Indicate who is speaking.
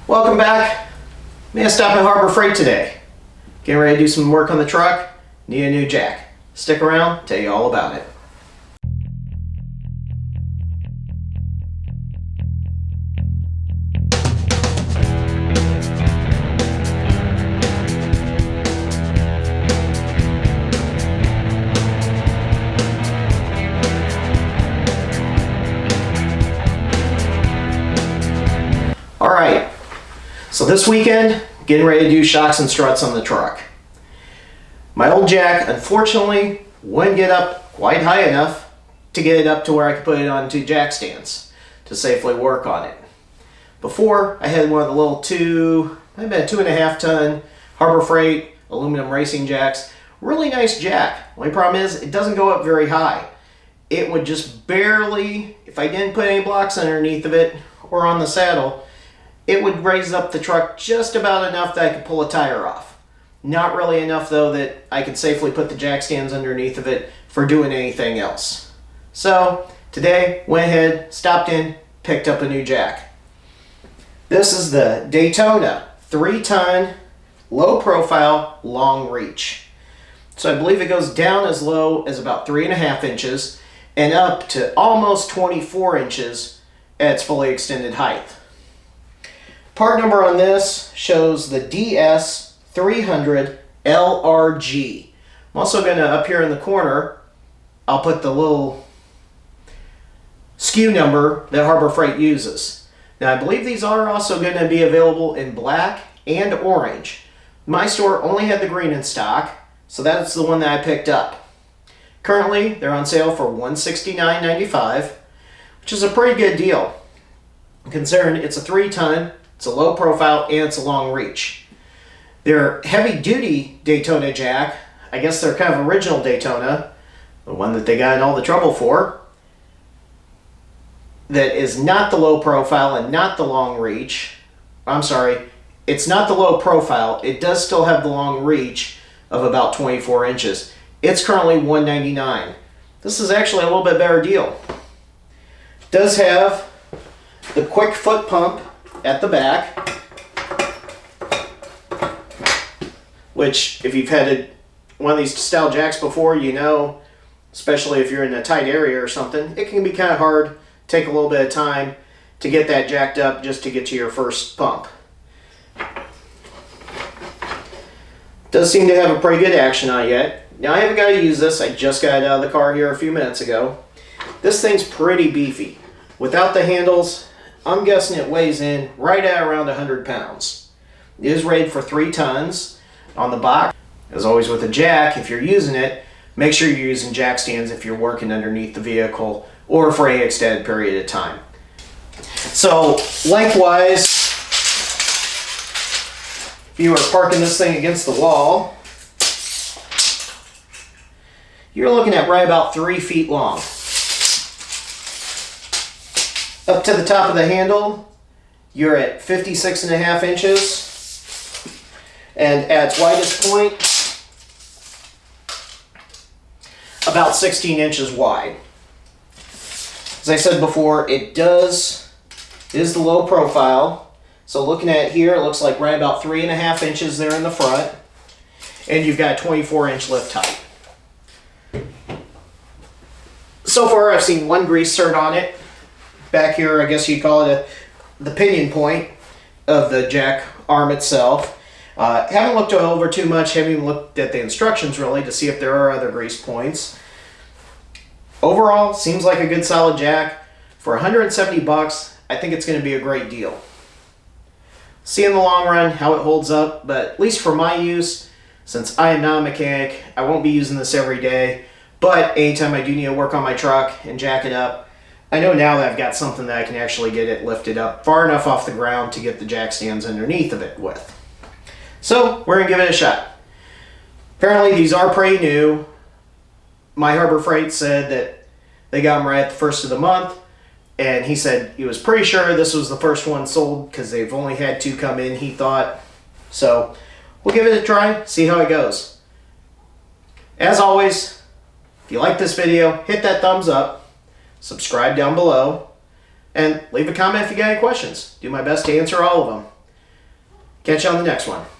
Speaker 1: Welcome back. May I stop at Harbor Freight today? Getting ready to do some work on the truck. Need a new jack. Stick around, tell you all about it. Alright, so this weekend, getting ready to do shocks and struts on the truck. My old jack, unfortunately, wouldn't get up quite high enough to get it up to where I could put it on two jack stands to safely work on it. Before, I had one of the little 2.5 ton Harbor Freight aluminum racing jacks. Really nice jack. Only problem is, it doesn't go up very high. It would just barely, if I didn't put any blocks underneath of it or on the saddle, it would raise up the truck just about enough that I could pull a tire off. Not really enough though that I could safely put the jack stands underneath of it for doing anything else. So today, went ahead, stopped in, picked up a new jack. This is the Daytona 3-ton, low profile, long reach. So I believe it goes down as low as about 3.5 inches and up to almost 24 inches at its fully extended height. Part number on this shows the DS300 LRG. I'm also going to, up here in the corner, I'll put the little SKU number that Harbor Freight uses. Now I believe these are also going to be available in black and orange. My store only had the green in stock, so that's the one that I picked up. Currently, they're on sale for $169.95, which is a pretty good deal, considering it's a 3-ton, it's a low profile, and it's a long reach. Their heavy duty Daytona jack, I guess they're kind of original Daytona, the one that they got in all the trouble for, that is not the low profile and not the long reach. I'm sorry, it's not the low profile, it does still have the long reach of about 24 inches. It's currently $199. This is actually a little bit better deal. It does have the quick foot pump at the back, which if you've had one of these style jacks before, you know, especially if you're in a tight area or something, it can be kind of hard, take a little bit of time to get that jacked up just to get to your first pump. Does seem to have a pretty good action on it yet. Now I haven't got to use this, I just got it out of the car here a few minutes ago. This thing's pretty beefy. Without the handles, I'm guessing it weighs in right at around 100 pounds. It is rated for 3 tons on the box. As always with a jack, if you're using it, make sure you're using jack stands if you're working underneath the vehicle or for any extended period of time. So lengthwise, if you were parking this thing against the wall, you're looking at right about 3 feet long. Up to the top of the handle, you're at 56.5 inches. And at its widest point, about 16 inches wide. As I said before, it is the low profile. So looking at it here, it looks like right about 3.5 inches there in the front. And you've got a 24-inch lift height. So far, I've seen one grease cert on it. Back here, I guess you'd call it the pinion point of the jack arm itself. Haven't looked over too much, haven't even looked at the instructions really to see if there are other grease points. Overall, seems like a good solid jack. For 170 bucks, I think it's going to be a great deal. See in the long run how it holds up, but at least for my use, since I am not a mechanic, I won't be using this every day, but anytime I do need to work on my truck and jack it up, I know now that I've got something that I can actually get it lifted up far enough off the ground to get the jack stands underneath of it with. So we're going to give it a shot. Apparently these are pretty new. My Harbor Freight said that they got them right at the first of the month, and he said he was pretty sure this was the first one sold because they've only had 2 come in, he thought. So we'll give it a try, see how it goes. As always, if you like this video, hit that thumbs up. Subscribe down below, and leave a comment if you got any questions. Do my best to answer all of them. Catch you on the next one.